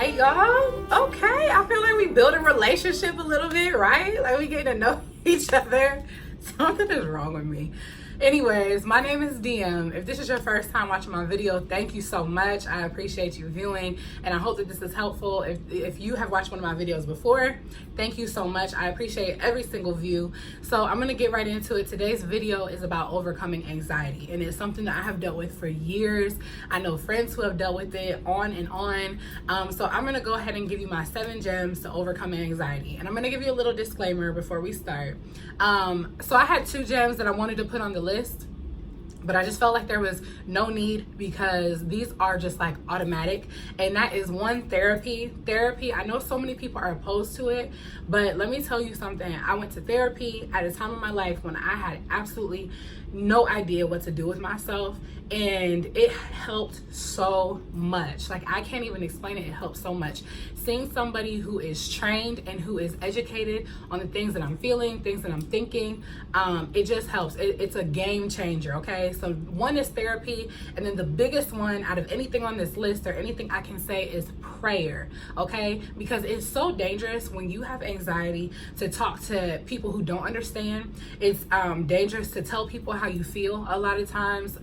Hey y'all, okay, I feel like we build a relationship a little bit, right? Like we getting to know each other. Something is wrong with me. Anyways, my name is DM. If this is your first time watching my video, thank you so much. I appreciate you viewing, and I hope that this is helpful. If you have watched one of my videos before, thank you so much. I appreciate every single view. So I'm gonna get right into it. Today's video is about overcoming anxiety, and it's something that I have dealt with for years. I know friends who have dealt with it on and on. So I'm gonna go ahead and give you my 7 gems to overcoming anxiety, and I'm gonna give you a little disclaimer before we start. So I had 2 gems that I wanted to put on the list, but I just felt like there was no need because these are just like automatic, and that is 1, therapy. I know so many people are opposed to it, but let me tell you something. I went to therapy at a time in my life when I had absolutely no idea what to do with myself, and it helped so much. Like, I can't even explain it. It helped so much. Seeing somebody who is trained and who is educated on the things that I'm feeling, things that I'm thinking, it just helps. It's a game changer, okay? So 1 is therapy, and then the biggest one out of anything on this list or anything I can say is prayer, okay? Because it's so dangerous when you have anxiety to talk to people who don't understand. It's dangerous to tell people how you feel a lot of times,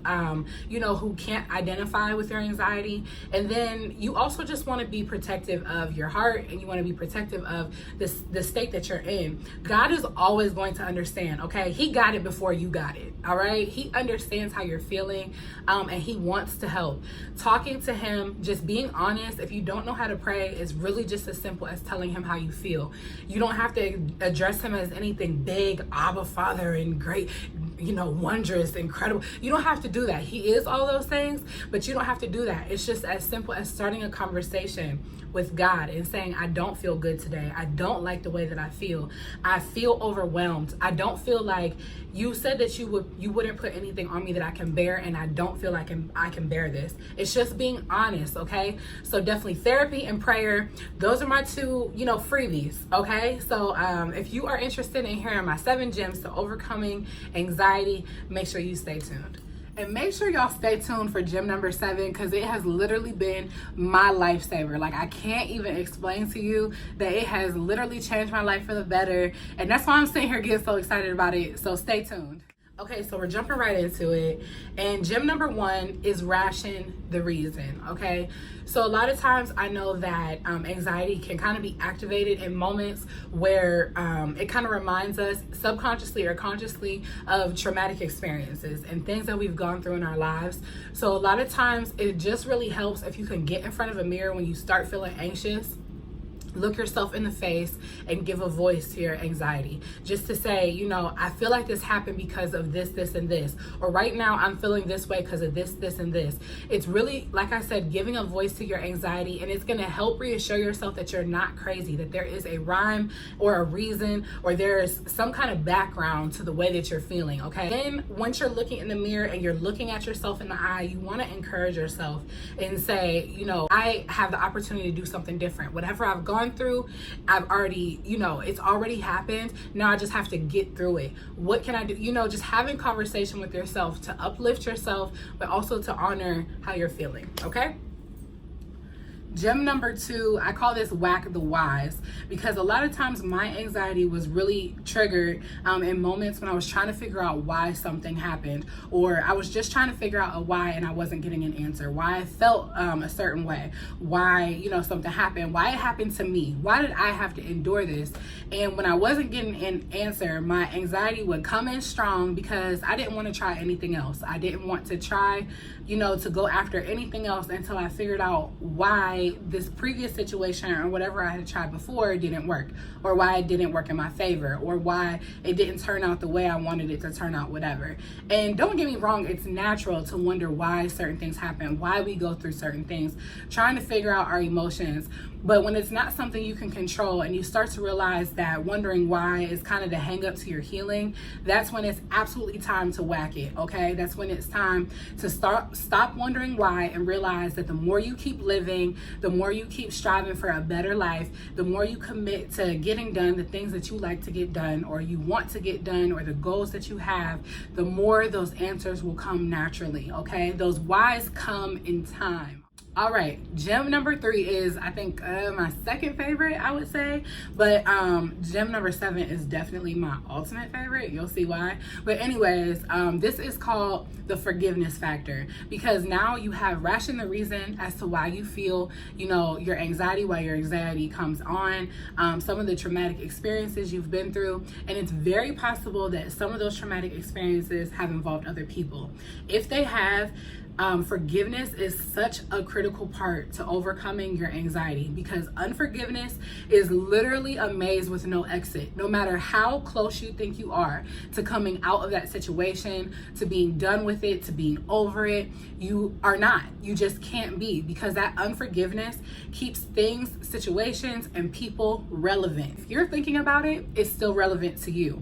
who can't identify with your anxiety. And then you also just want to be protective of your heart, and you want to be protective of the state that you're in. God is always going to understand, okay? He got it before you got it, all right? He understands how you're feeling, and he wants to help. Talking to him, just being honest. If you don't know how to pray, it's really just as simple as telling him how you feel. You don't have to address him as anything big, Abba, Father, and great, wondrous, incredible. You don't have to do that. He is all those things, but you don't have to do that. It's just as simple as starting a conversation with God and saying, I don't feel good today. I don't like the way that I feel. I feel overwhelmed. I don't feel like you said that you wouldn't put anything on me that I can bear, and I don't feel like I can bear this. It's just being honest, okay? So definitely therapy and prayer. Those are my 2, freebies, okay? So if you are interested in hearing my 7 gems to overcoming anxiety, make sure you stay tuned. And make sure y'all stay tuned for gem number 7, because it has literally been my lifesaver. Like, I can't even explain to you that it has literally changed my life for the better. And that's why I'm sitting here getting so excited about it. So stay tuned. Okay, so we're jumping right into it. And gem number 1 is ration the reason, okay? So a lot of times I know that anxiety can kind of be activated in moments where it kind of reminds us subconsciously or consciously of traumatic experiences and things that we've gone through in our lives. So a lot of times it just really helps if you can get in front of a mirror when you start feeling anxious. Look yourself in the face and give a voice to your anxiety. Just to say, I feel like this happened because of this, this, and this. Or right now I'm feeling this way because of this, this, and this. It's really, like I said, giving a voice to your anxiety, and it's going to help reassure yourself that you're not crazy, that there is a rhyme or a reason, or there's some kind of background to the way that you're feeling, okay? Then once you're looking in the mirror and you're looking at yourself in the eye, you want to encourage yourself and say, I have the opportunity to do something different. Whatever I've gone through, I've already, it's already happened. Now I just have to get through it. What can I do? Just having conversation with yourself to uplift yourself, but also to honor how you're feeling, okay? Gem number 2, I call this WACK the whys, because a lot of times my anxiety was really triggered in moments when I was trying to figure out why something happened, or I was just trying to figure out a why and I wasn't getting an answer, why I felt a certain way, why something happened, why it happened to me, why did I have to endure this? And when I wasn't getting an answer, my anxiety would come in strong because I didn't want to try anything else. I didn't want to try to go after anything else until I figured out why this previous situation or whatever I had tried before didn't work, or why it didn't work in my favor, or why it didn't turn out the way I wanted it to turn out, whatever. And don't get me wrong, it's natural to wonder why certain things happen, why we go through certain things, trying to figure out our emotions. But when it's not something you can control, and you start to realize that wondering why is kind of the hang up to your healing, that's when it's absolutely time to whack it, okay? That's when it's time to stop wondering why and realize that the more you keep living, the more you keep striving for a better life, the more you commit to getting done the things that you like to get done, or you want to get done, or the goals that you have, the more those answers will come naturally, okay? Those whys come in time. All right, gem number 3 is, I think, my second favorite, I would say. But gem number 7 is definitely my ultimate favorite. You'll see why. But anyways, this is called the forgiveness factor, because now you have ration the reason as to why you feel, your anxiety, why your anxiety comes on, some of the traumatic experiences you've been through. And it's very possible that some of those traumatic experiences have involved other people. If they have, forgiveness is such a critical part to overcoming your anxiety, because unforgiveness is literally a maze with no exit. No matter how close you think you are to coming out of that situation, to being done with it, to being over it, you are not. You just can't be, because that unforgiveness keeps things, situations, and people relevant. If you're thinking about it, it's still relevant to you.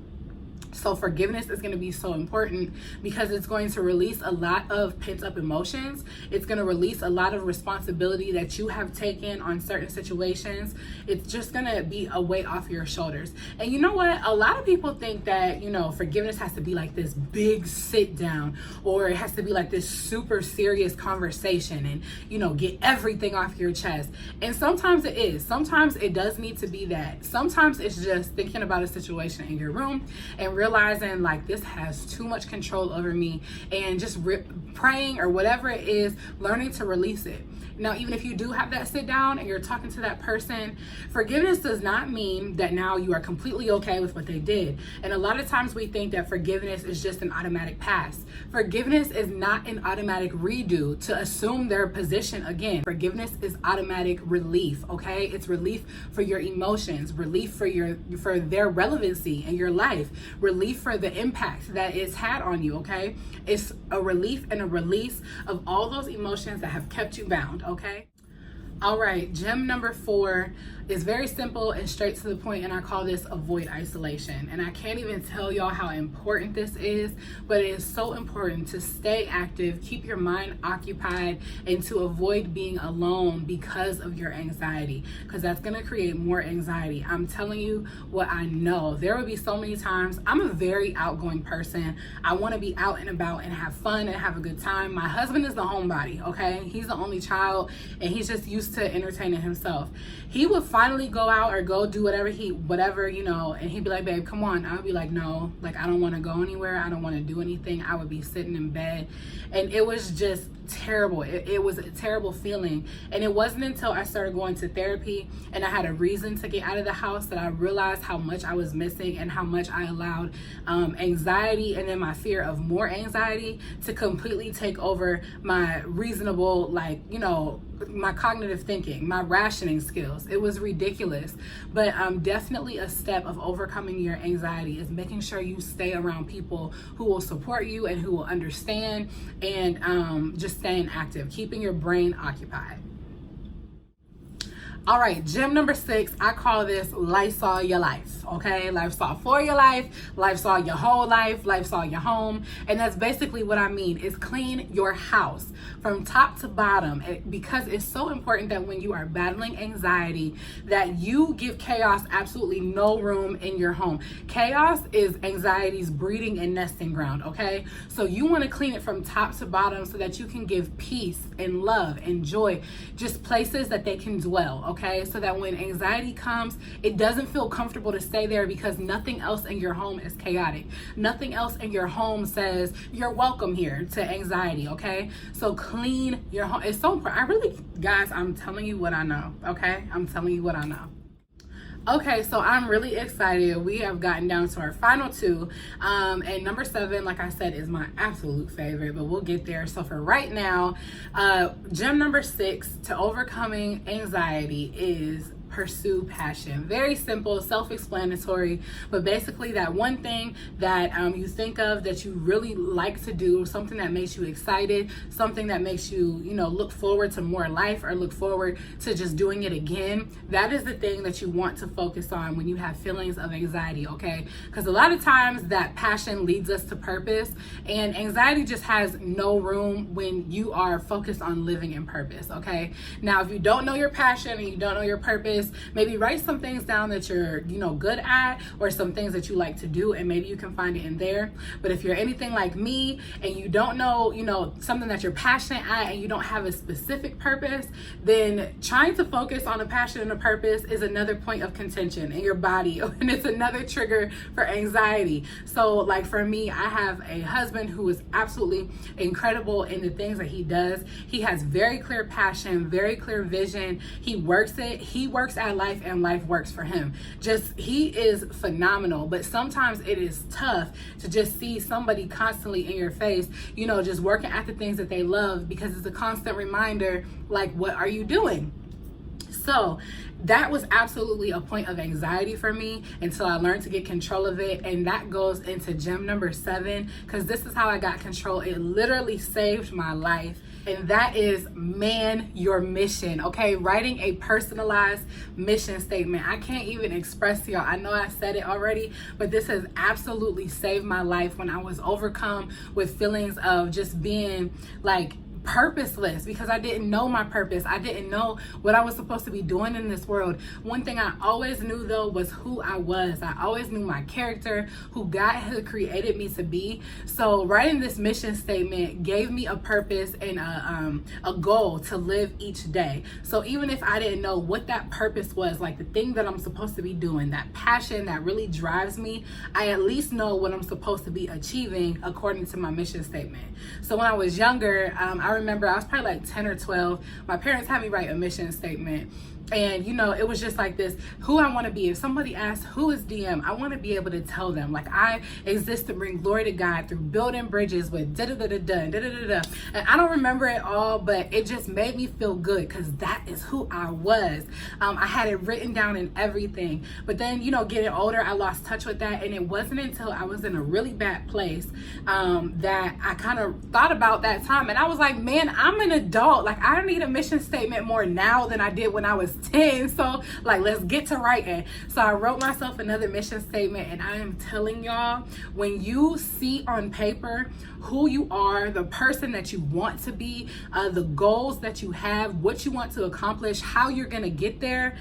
So forgiveness is going to be so important, because it's going to release a lot of pent up emotions. It's going to release a lot of responsibility that you have taken on certain situations. It's just going to be a weight off your shoulders. And you know what? A lot of people think that, forgiveness has to be like this big sit down, or it has to be like this super serious conversation and, get everything off your chest. And sometimes it is. Sometimes it does need to be that. Sometimes it's just thinking about a situation in your room and realizing like this has too much control over me, and just praying or whatever it is, learning to release it. Now, even if you do have that sit down and you're talking to that person, forgiveness does not mean that now you are completely okay with what they did. And a lot of times we think that forgiveness is just an automatic pass. Forgiveness is not an automatic redo to assume their position again. Forgiveness is automatic relief, okay? It's relief for your emotions, relief for their relevancy in your life, relief for the impact that it's had on you, okay? It's a relief and a release of all those emotions that have kept you bound, okay? All right, gem number 4 is very simple and straight to the point, and I call this avoid isolation. And I can't even tell y'all how important this is, but it is so important to stay active, keep your mind occupied, and to avoid being alone because of your anxiety, because that's gonna create more anxiety. I'm telling you what I know. There will be so many times, I'm a very outgoing person. I wanna be out and about and have fun and have a good time. My husband is the homebody, okay? He's the only child, and he's just used to entertaining himself. He would finally go out or go do whatever, and he'd be like, babe, come on. I would be like, no, like, I don't want to go anywhere. I don't want to do anything. I would be sitting in bed, and it was just terrible. It was a terrible feeling. And it wasn't until I started going to therapy and I had a reason to get out of the house that I realized how much I was missing and how much I allowed anxiety and then my fear of more anxiety to completely take over my reasonable, my cognitive thinking, my rationing skills. It was ridiculous. But definitely a step of overcoming your anxiety is making sure you stay around people who will support you and who will understand, and just staying active, keeping your brain occupied. All right, gem number 6, I call this LYSOL your life, okay? LYSOL for your life, LYSOL your whole life, LYSOL your home. And that's basically what I mean, is clean your house from top to bottom, because it's so important that when you are battling anxiety, that you give chaos absolutely no room in your home. Chaos is anxiety's breeding and nesting ground, okay? So you want to clean it from top to bottom so that you can give peace and love and joy, just places that they can dwell, okay? So that when anxiety comes, it doesn't feel comfortable to stay there, because nothing else in your home is chaotic. Nothing else in your home says you're welcome here to anxiety, okay? So clean your home. It's so important. Guys, I'm telling you what I know, okay? I'm telling you what I know. Okay, so I'm really excited. We have gotten down to our final 2. And number 7, like I said, is my absolute favorite, but we'll get there. So for right now, gem number 6 to overcoming anxiety is pursue passion. Very simple, self-explanatory, but basically that one thing that you think of that you really like to do, something that makes you excited, something that makes you, look forward to more life, or look forward to just doing it again. That is the thing that you want to focus on when you have feelings of anxiety, okay? Because a lot of times that passion leads us to purpose, and anxiety just has no room when you are focused on living in purpose, okay? Now, if you don't know your passion and you don't know your purpose, purpose. Maybe write some things down that you're, good at, or some things that you like to do, and maybe you can find it in there. But if you're anything like me and you don't know, something that you're passionate at and you don't have a specific purpose, then trying to focus on a passion and a purpose is another point of contention in your body, and it's another trigger for anxiety. So like for me, I have a husband who is absolutely incredible in the things that he does. He has very clear passion, very clear vision. He works it. He works at life and life works for him. He is phenomenal. But sometimes it is tough to just see somebody constantly in your face, just working at the things that they love, because it's a constant reminder, like, what are you doing? So that was absolutely a point of anxiety for me until I learned to get control of it. And that goes into gem number 7, because this is how I got control. It literally saved my life. And that is man your mission. Okay, writing a personalized mission statement. I can't even express to y'all. I know I said it already, but this has absolutely saved my life when I was overcome with feelings of just being like purposeless, because I didn't know my purpose. I didn't know what I was supposed to be doing in this world. One thing I always knew though was who I was. I always knew my character, who God had created me to be. So writing this mission statement gave me a purpose and a goal to live each day. So even if I didn't know what that purpose was, like the thing that I'm supposed to be doing, that passion that really drives me, I at least know what I'm supposed to be achieving according to my mission statement. So when I was younger, I remember I was probably like 10 or 12. My parents had me write a mission statement. And it was just like this, who I want to be. If somebody asks, who is DM, I want to be able to tell them, like, I exist to bring glory to God through building bridges with da-da-da-da-da. And I don't remember it all, but it just made me feel good, because that is who I was. I had it written down and everything. But then, getting older, I lost touch with that. And it wasn't until I was in a really bad place that I kind of thought about that time. And I was like, man, I'm an adult. Like, I need a mission statement more now than I did when I was 10. So like, let's get to writing. So I wrote myself another mission statement, and I am telling y'all, when you see on paper who you are, the person that you want to be, the goals that you have, what you want to accomplish, how you're gonna get there,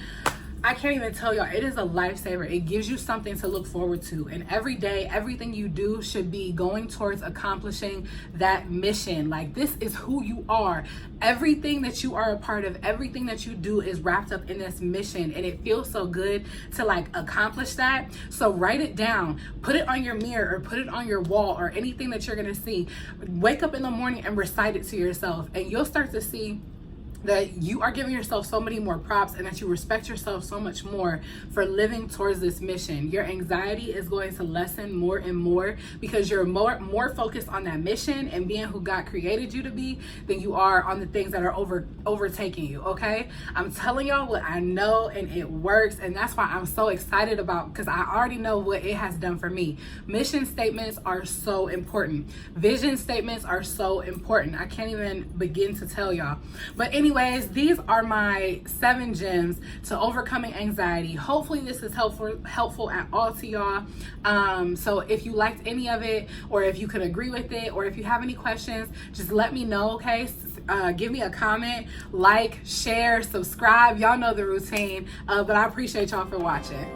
I can't even tell y'all, it is a lifesaver. It gives you something to look forward to. And every day, everything you do should be going towards accomplishing that mission. Like, this is who you are. Everything that you are a part of, everything that you do is wrapped up in this mission. And it feels so good to like accomplish that. So write it down, put it on your mirror or put it on your wall or anything that you're gonna see. Wake up in the morning and recite it to yourself, and you'll start to see that you are giving yourself so many more props, and that you respect yourself so much more for living towards this mission. Your anxiety is going to lessen more and more, because you're more focused on that mission and being who God created you to be than you are on the things that are overtaking you. Okay, I'm telling y'all what I know, and it works, and that's why I'm so excited about, because I already know what it has done for me. Mission statements are so important. Vision statements are so important. I can't even begin to tell y'all. But anyways, these are my 7 gems to overcoming anxiety. Hopefully this is helpful at all to y'all. So if you liked any of it, or if you could agree with it, or if you have any questions, just let me know, okay? Give me a comment, like, share, subscribe. Y'all know the routine, but I appreciate y'all for watching.